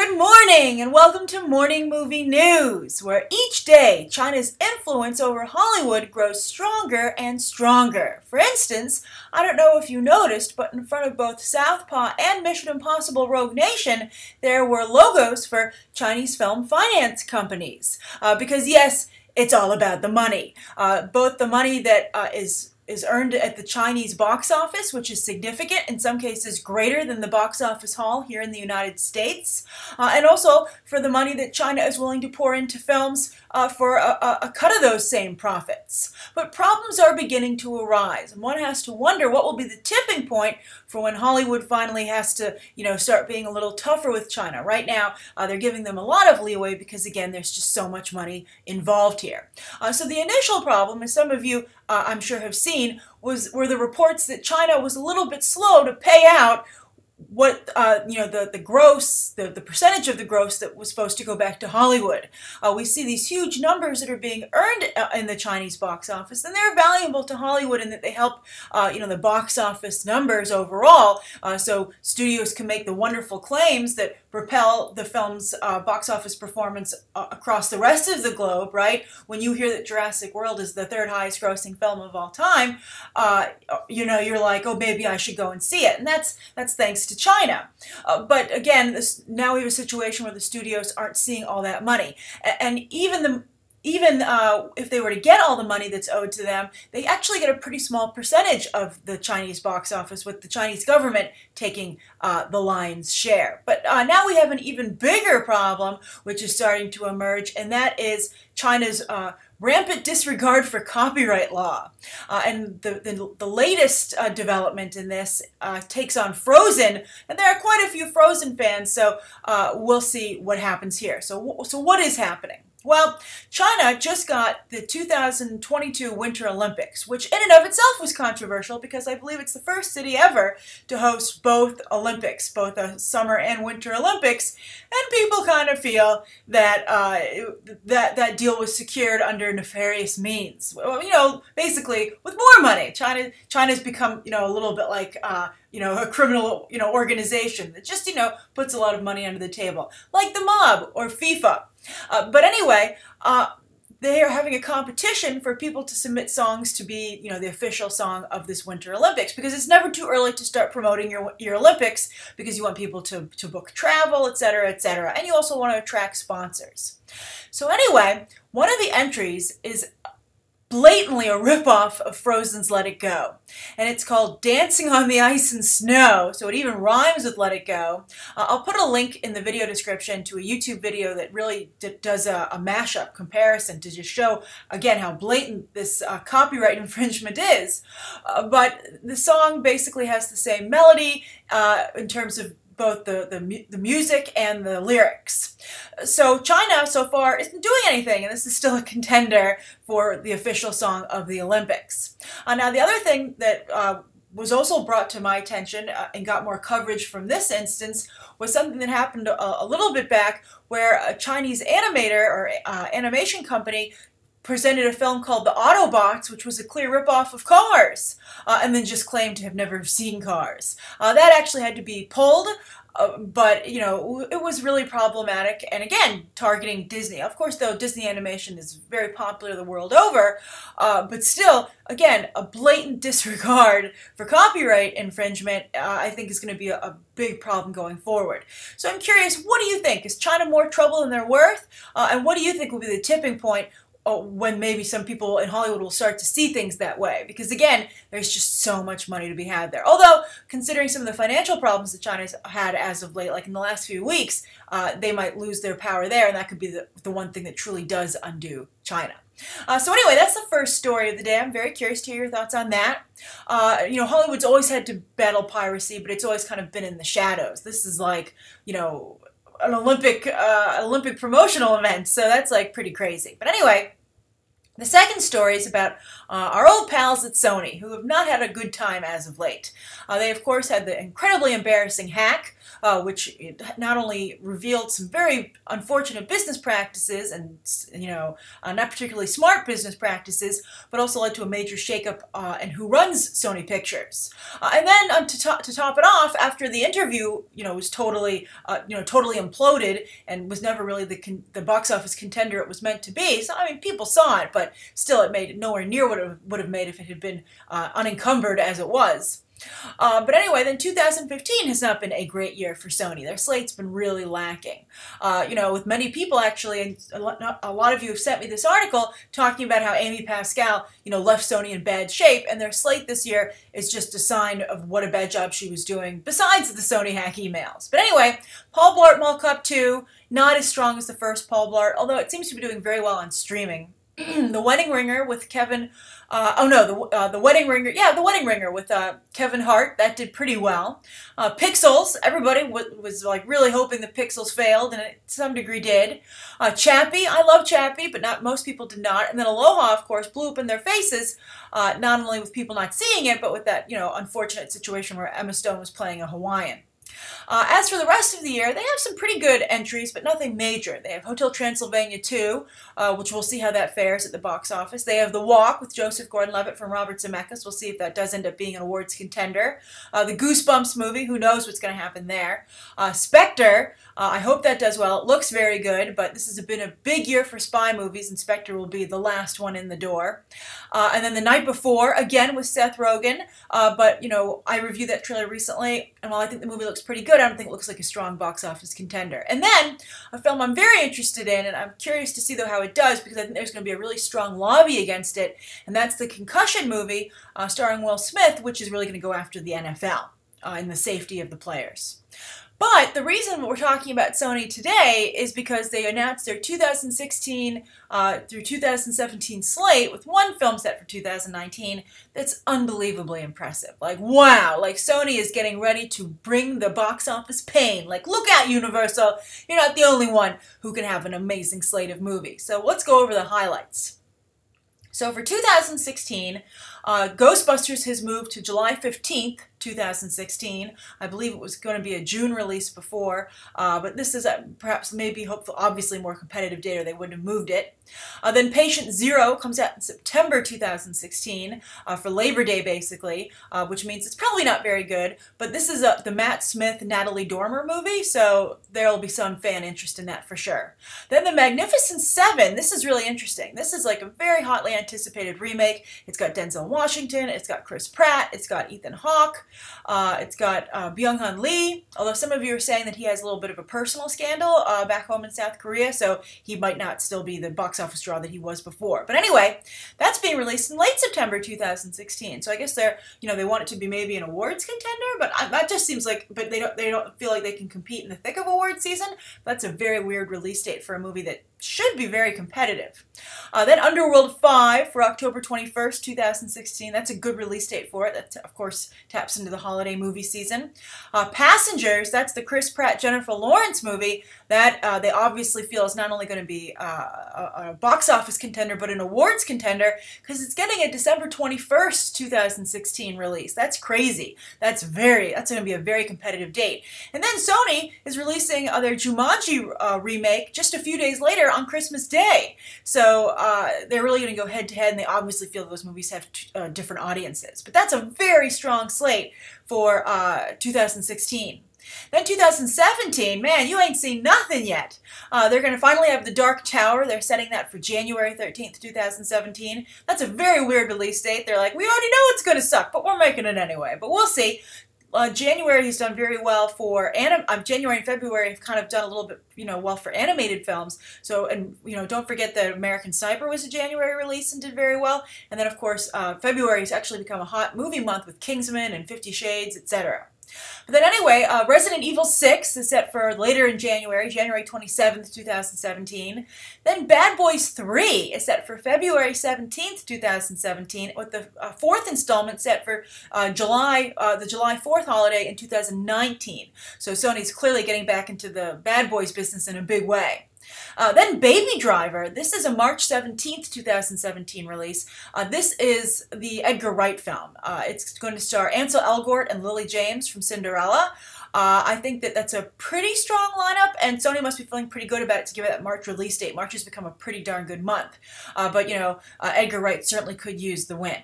Good morning and welcome to Morning Movie News, where each day China's influence over Hollywood grows stronger and stronger. For instance, I don't know if you noticed, but in front of both Southpaw and Mission Impossible Rogue Nation, there were logos for Chinese film finance companies. Because yes, it's all about the money. Both the money that is earned at the Chinese box office, which is significant, in some cases greater than the box office haul here in the United States, and also for the money that China is willing to pour into films for a cut of those same profits. But problems are beginning to arise, and one has to wonder what will be the tipping point for when Hollywood finally has to, start being a little tougher with China. Right now, they're giving them a lot of leeway because, again, there's just so much money involved here. So the initial problem, as some of you I'm sure have seen, were the reports that China was a little bit slow to pay out what the percentage of the gross that was supposed to go back to Hollywood. We see these huge numbers that are being earned in the Chinese box office, and they're valuable to Hollywood in that they help the box office numbers overall. So studios can make the wonderful claims that propel the film's box office performance across the rest of the globe. Right? When you hear that Jurassic World is the third highest grossing film of all time, you're like, oh, maybe I should go and see it, and that's thanks to China. But again, now we have a situation where the studios aren't seeing all that money, and even if they were to get all the money that's owed to them, they actually get a pretty small percentage of the Chinese box office, with the Chinese government taking the lion's share. But now we have an even bigger problem, which is starting to emerge, and that is China's rampant disregard for copyright law. And the latest development in this takes on Frozen, and there are quite a few Frozen fans, so we'll see what happens here. So what is happening? Well, China just got the 2022 Winter Olympics, which in and of itself was controversial because I believe it's the first city ever to host both Olympics, both a Summer and Winter Olympics, and people kind of feel that that deal was secured under nefarious means. Basically with more money. China's become, a little bit like a criminal, organization that just, puts a lot of money under the table, like the mob or FIFA. But anyway, they are having a competition for people to submit songs to be, the official song of this Winter Olympics, because it's never too early to start promoting your Olympics, because you want people to book travel, etc., etc., and you also want to attract sponsors. So anyway, one of the entries is blatantly a ripoff of Frozen's Let It Go. And it's called Dancing on the Ice and Snow, so it even rhymes with Let It Go. I'll put a link in the video description to a YouTube video that really does a mashup comparison to just show, again, how blatant this copyright infringement is. But the song basically has the same melody in terms of both the music and the lyrics. So China so far isn't doing anything, and this is still a contender for the official song of the Olympics. Now the other thing that was also brought to my attention and got more coverage from this instance was something that happened a little bit back, where a Chinese animator or animation company presented a film called The Autobots, which was a clear ripoff of Cars, and then just claimed to have never seen Cars. That actually had to be pulled, but, it was really problematic, and again, targeting Disney. Of course, though, Disney animation is very popular the world over, but still, again, a blatant disregard for copyright infringement, I think is going to be a big problem going forward. So I'm curious, what do you think? Is China more trouble than they're worth? And what do you think will be the tipping point when maybe some people in Hollywood will start to see things that way? Because again, there's just so much money to be had there. Although, considering some of the financial problems that China's had as of late, like in the last few weeks, they might lose their power there, and that could be the one thing that truly does undo China. So anyway, that's the first story of the day. I'm very curious to hear your thoughts on that. Hollywood's always had to battle piracy, but it's always kind of been in the shadows. This is like, an Olympic promotional event, so that's like pretty crazy. But anyway, The second story is about our old pals at Sony, who have not had a good time as of late. They, of course, had the incredibly embarrassing hack, which not only revealed some very unfortunate business practices and, not particularly smart business practices, but also led to a major shakeup in who runs Sony Pictures. And then to top it off, after the interview, was totally imploded and was never really the box office contender it was meant to be. So, I mean, people saw it, but still it made it nowhere near what it would have made if it had been unencumbered as it was. But anyway, then 2015 has not been a great year for Sony. Their slate's been really lacking. With many people actually, and a lot of you have sent me this article talking about how Amy Pascal, left Sony in bad shape, and their slate this year is just a sign of what a bad job she was doing, besides the Sony hack emails. But anyway, Paul Blart Mall Cop 2, not as strong as the first Paul Blart, although it seems to be doing very well on streaming. The Wedding Ringer with Kevin, The Wedding Ringer, The Wedding Ringer with Kevin Hart, that did pretty well. Pixels, everybody was like really hoping the Pixels failed, and it to some degree did. Chappie, I love Chappie, but most people did not. And then Aloha, of course, blew up in their faces, not only with people not seeing it, but with that, unfortunate situation where Emma Stone was playing a Hawaiian. As for the rest of the year, they have some pretty good entries, but nothing major. They have Hotel Transylvania 2, which we'll see how that fares at the box office. They have The Walk with Joseph Gordon-Levitt from Robert Zemeckis. We'll see if that does end up being an awards contender. The Goosebumps movie, who knows what's going to happen there. Spectre, I hope that does well. It looks very good, but this has been a big year for spy movies, and Spectre will be the last one in the door. And then The Night Before, again with Seth Rogen, but, I reviewed that trailer recently, and while I think the movie looks pretty good, I don't think it looks like a strong box office contender. And then, a film I'm very interested in, and I'm curious to see, though, how it does, because I think there's going to be a really strong lobby against it, and that's the Concussion movie starring Will Smith, which is really going to go after the NFL and the safety of the players. But the reason we're talking about Sony today is because they announced their 2016 through 2017 slate with one film set for 2019 that's unbelievably impressive. Like, wow, like Sony is getting ready to bring the box office pain. Like, look out, Universal, you're not the only one who can have an amazing slate of movies. So let's go over the highlights. So for 2016, Ghostbusters has moved to July 15th, 2016. I believe it was going to be a June release before, but this is perhaps maybe hopefully obviously more competitive date or they wouldn't have moved it. Then Patient Zero comes out in September 2016 for Labor Day basically, which means it's probably not very good, but this is the Matt Smith, Natalie Dormer movie, so there'll be some fan interest in that for sure. Then The Magnificent Seven, this is really interesting. This is like a very hotly anticipated remake. It's got Denzel Washington, it's got Chris Pratt, it's got Ethan Hawke, it's got Byung-hun Lee, although some of you are saying that he has a little bit of a personal scandal back home in South Korea, so he might not still be the box office draw that he was before. But anyway, that's being released in late September 2016, so I guess they want it to be maybe an awards contender, but that just seems like, but they don't feel like they can compete in the thick of awards season. That's a very weird release date for a movie that should be very competitive. Then Underworld 5 for October 21st, 2016. That's a good release date for it. That, of course, taps into the holiday movie season. Passengers, that's the Chris Pratt, Jennifer Lawrence movie that they obviously feel is not only going to be a box office contender, but an awards contender, because it's getting a December 21st, 2016 release. That's crazy. That's going to be a very competitive date. And then Sony is releasing their Jumanji remake just a few days later on Christmas Day. So they're really going to go head to head, and they obviously feel those movies have different audiences. But that's a very strong slate for 2016. Then 2017, man, you ain't seen nothing yet. They're going to finally have The Dark Tower. They're setting that for January 13th, 2017. That's a very weird release date. They're like, we already know it's going to suck, but we're making it anyway. But we'll see. January has done very well for January and February have kind of done a little bit, well for animated films. So, and don't forget that American Sniper was a January release and did very well. And then of course, February has actually become a hot movie month with Kingsman and 50 Shades, etc. But then anyway, Resident Evil 6 is set for later in January 27th, 2017. Then Bad Boys 3 is set for February 17th, 2017, with the fourth installment set for the July 4th holiday in 2019. So Sony's clearly getting back into the Bad Boys business in a big way. Then Baby Driver. This is a March 17th, 2017 release. This is the Edgar Wright film. It's going to star Ansel Elgort and Lily James from Cinderella. I think that that's a pretty strong lineup, and Sony must be feeling pretty good about it to give it that March release date. March has become a pretty darn good month. But, you know, Edgar Wright certainly could use the win.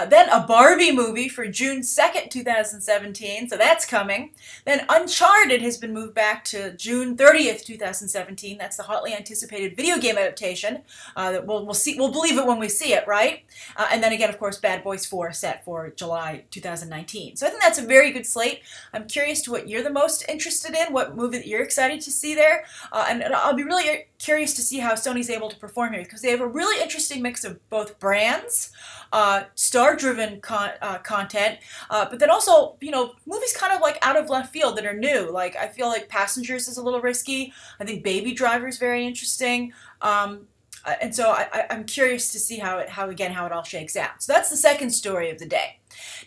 Then a Barbie movie for June 2nd, 2017, so that's coming. Then Uncharted has been moved back to June 30th, 2017. That's the hotly anticipated video game adaptation. That we'll see. We'll believe it when we see it, right? And then again, of course, Bad Boys 4 set for July 2019. So I think that's a very good slate. I'm curious to what you're the most interested in, what movie that you're excited to see there. And I'll be really curious to see how Sony's able to perform here, because they have a really interesting mix of both brands, star-driven content, but then also, you know, movies kind of like out of left field that are new. Like, I feel like Passengers is a little risky. I think Baby Driver is very interesting. And so I'm curious to see how it all shakes out. So that's the second story of the day.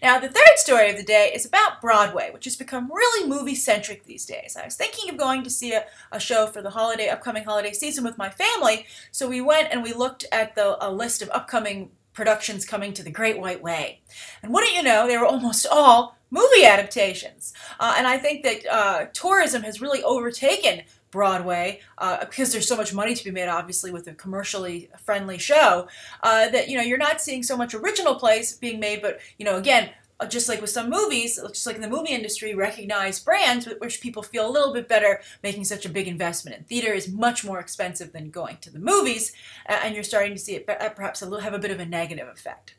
Now, the third story of the day is about Broadway, which has become really movie-centric these days. I was thinking of going to see a show for the upcoming holiday season with my family, so we went and we looked at a list of upcoming productions coming to the Great White Way. And wouldn't you know, they were almost all movie adaptations. And I think that tourism has really overtaken Broadway, because there's so much money to be made, obviously, with a commercially friendly show, that, you know, you're not seeing so much original plays being made, but, you know, again, just like with some movies, just like in the movie industry, recognized brands which people feel a little bit better making such a big investment in. Theater is much more expensive than going to the movies, and you're starting to see it perhaps have a bit of a negative effect.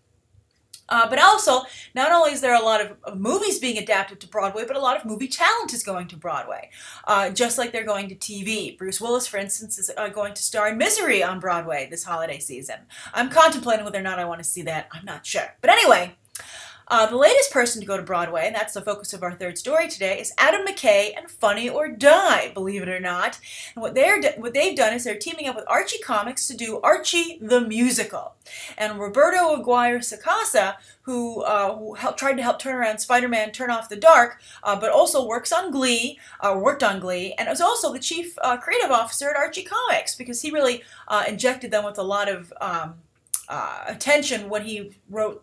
But also, not only is there a lot of movies being adapted to Broadway, but a lot of movie talent is going to Broadway, just like they're going to TV. Bruce Willis, for instance, is going to star in Misery on Broadway this holiday season. I'm contemplating whether or not I want to see that. I'm not sure. But anyway, the latest person to go to Broadway, and that's the focus of our third story today, is Adam McKay and Funny or Die, believe it or not. And what they've done is they're teaming up with Archie Comics to do Archie the Musical. And Roberto Aguirre-Sacasa, who tried to help turn around Spider-Man Turn Off the Dark, but also worked on Glee, and was also the chief creative officer at Archie Comics, because he really injected them with a lot of attention when he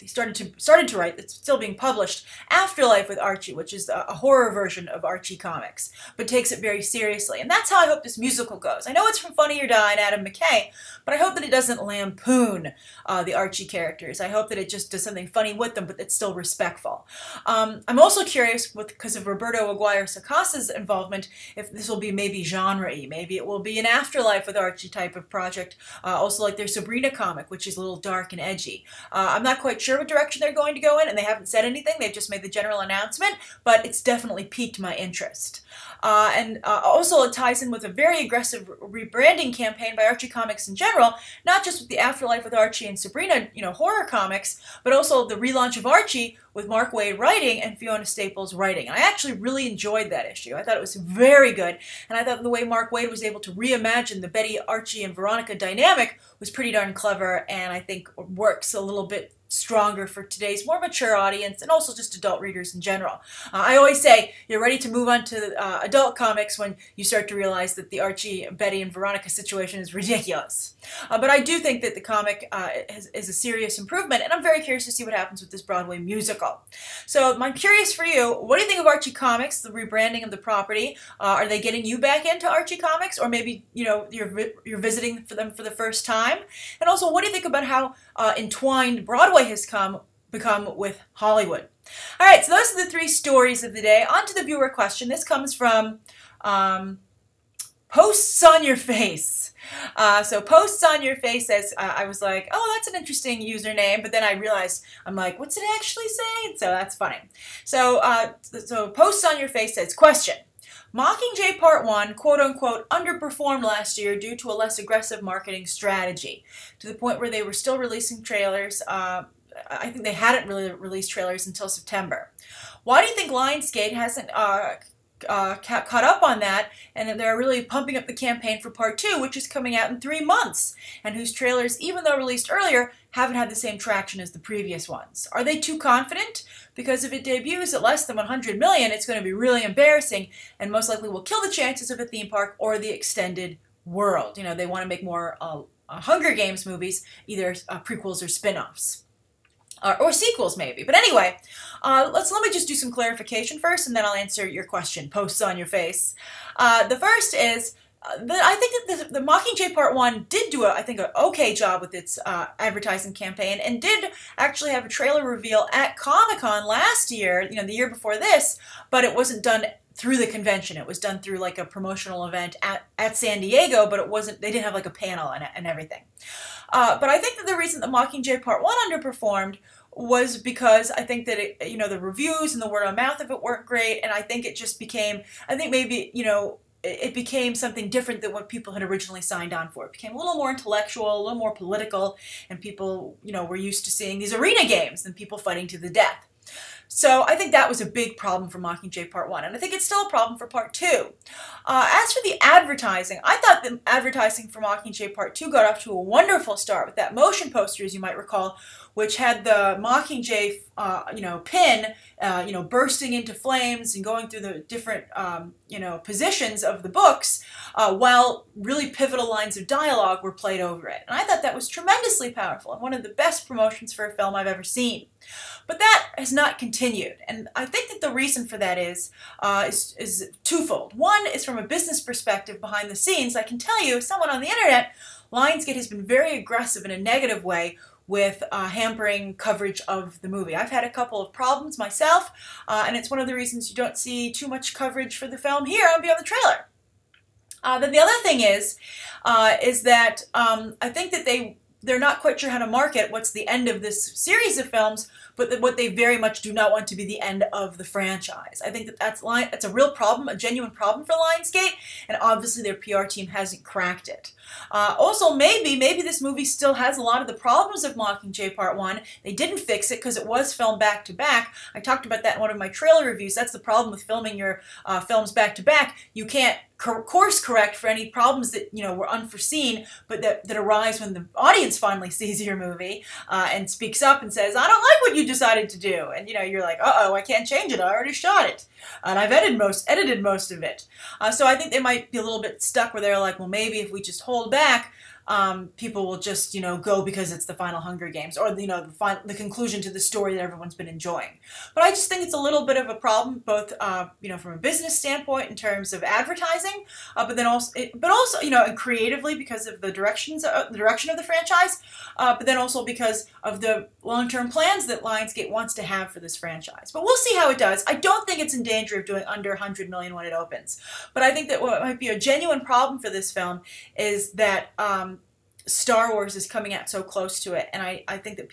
started to write, it's still being published, Afterlife with Archie, which is a horror version of Archie Comics, but takes it very seriously. And that's how I hope this musical goes. I know it's from Funny or Die and Adam McKay, but I hope that it doesn't lampoon the Archie characters. I hope that it just does something funny with them, but it's still respectful. I'm also curious, because of Roberto Aguirre-Sacasa's involvement, if this will be maybe genre-y. Maybe it will be an Afterlife with Archie type of project, also like their Sabrina comic, which is a little dark and edgy. I'm not quite sure what direction they're going to go in, and they haven't said anything. They've just made the general announcement, but it's definitely piqued my interest. Also, it ties in with a very aggressive rebranding campaign by Archie Comics in general, not just with the Afterlife with Archie and Sabrina, you know, horror comics, but also the relaunch of Archie with Mark Waid writing and Fiona Staples writing. And I actually really enjoyed that issue. I thought it was very good, and I thought the way Mark Waid was able to reimagine the Betty, Archie, and Veronica dynamic was pretty darn clever, and I think works a little bit stronger for today's more mature audience and also just adult readers in general. I always say you're ready to move on to adult comics when you start to realize that the Archie, Betty, and Veronica situation is ridiculous. But I do think that the comic is a serious improvement, and I'm very curious to see what happens with this Broadway musical. So I'm curious for you, what do you think of Archie Comics, the rebranding of the property? Are they getting you back into Archie Comics, or maybe, you know, you're visiting for them for the first time? And also, what do you think about how entwined Broadway has become with Hollywood? All right, so those are the three stories of the day. On to the viewer question. This comes from Posts on Your Face. So Posts on Your Face says, I was like, oh, that's an interesting username, but then I realized, I'm like, what's it actually say? So that's funny. So Posts on Your Face says, question. Mockingjay Part 1, quote-unquote, underperformed last year due to a less aggressive marketing strategy, to the point where they were still releasing trailers. I think they hadn't really released trailers until September. Why do you think Lionsgate hasn't caught up on that, and that they're really pumping up the campaign for Part 2, which is coming out in 3 months, and whose trailers, even though released earlier, haven't had the same traction as the previous ones? Are they too confident? Because if it debuts at less than 100 million, it's going to be really embarrassing, and most likely will kill the chances of a theme park or the extended world. You know, they want to make more Hunger Games movies, either prequels or spin-offs. Or sequels, maybe. But anyway, let me just do some clarification first, and then I'll answer your question. Posts on your face. The first is I think that the Mockingjay Part 1 did do, I think, an okay job with its advertising campaign, and did actually have a trailer reveal at Comic-Con last year, you know, the year before this, but it wasn't done through the convention. It was done through like a promotional event at San Diego, but they didn't have like a panel and everything. But I think that the reason that Mockingjay Part 1 underperformed was because I think that it, you know, the reviews and the word of mouth of it weren't great, and I think it just became, I think maybe, you know, it became something different than what people had originally signed on for. It became a little more intellectual, a little more political, and people, you know, were used to seeing these arena games and people fighting to the death. So I think that was a big problem for Mockingjay Part 1, and I think it's still a problem for Part 2. As for the advertising, I thought the advertising for Mockingjay Part 2 got off to a wonderful start with that motion poster, as you might recall, which had the Mockingjay, you know, pin, you know, bursting into flames and going through the different, you know, positions of the books, while really pivotal lines of dialogue were played over it. And I thought that was tremendously powerful and one of the best promotions for a film I've ever seen. But that has not continued, and I think that the reason for that is twofold. One is from a business perspective behind the scenes. I can tell you, as someone on the internet, Lionsgate has been very aggressive in a negative way with hampering coverage of the movie. I've had a couple of problems myself, and it's one of the reasons you don't see too much coverage for the film here on Beyond the Trailer. Then the other thing is that I think that they're not quite sure how to market what's the end of this series of films, but what they very much do not want to be the end of the franchise. I think that that's a real problem, a genuine problem for Lionsgate, and obviously their PR team hasn't cracked it. Also, maybe this movie still has a lot of the problems of Mockingjay Part 1. They didn't fix it because it was filmed back-to-back. I talked about that in one of my trailer reviews. That's the problem with filming your films back-to-back. You can't course correct for any problems that, you know, were unforeseen, but that arise when the audience finally sees your movie and speaks up and says, I don't like what you decided to do. And, you know, you're like, uh-oh, I can't change it. I already shot it. And I've edited most of it. So I think they might be a little bit stuck where they're like, well, maybe if we just hold back, people will just, you know, go because it's the final Hunger Games, or, you know, the conclusion to the story that everyone's been enjoying. But I just think it's a little bit of a problem, both, you know, from a business standpoint in terms of advertising, but also, you know, and creatively because of the direction of the franchise, but then also because of the long-term plans that Lionsgate wants to have for this franchise. But we'll see how it does. I don't think it's in danger of doing under 100 million when it opens, but I think that what might be a genuine problem for this film is that Star Wars is coming out so close to it, and I think that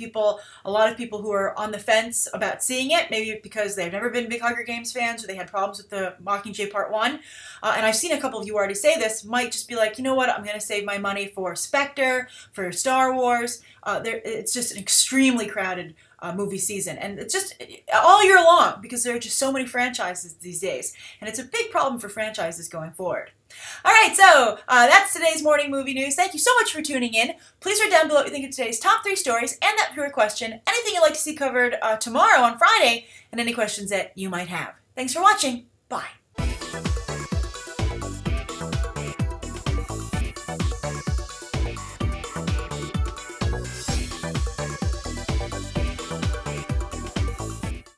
a lot of people who are on the fence about seeing it, maybe because they've never been big Hunger Games fans or they had problems with the Mockingjay Part 1, and I've seen a couple of you already say this, might just be like, you know what, I'm going to save my money for Spectre, for Star Wars. It's just an extremely crowded movie season, and it's just all year long because there are just so many franchises these days, and it's a big problem for franchises going forward. Alright, so that's today's morning movie news. Thank you so much for tuning in. Please write down below what you think of today's top 3 stories and that viewer question, anything you'd like to see covered tomorrow on Friday, and any questions that you might have. Thanks for watching. Bye.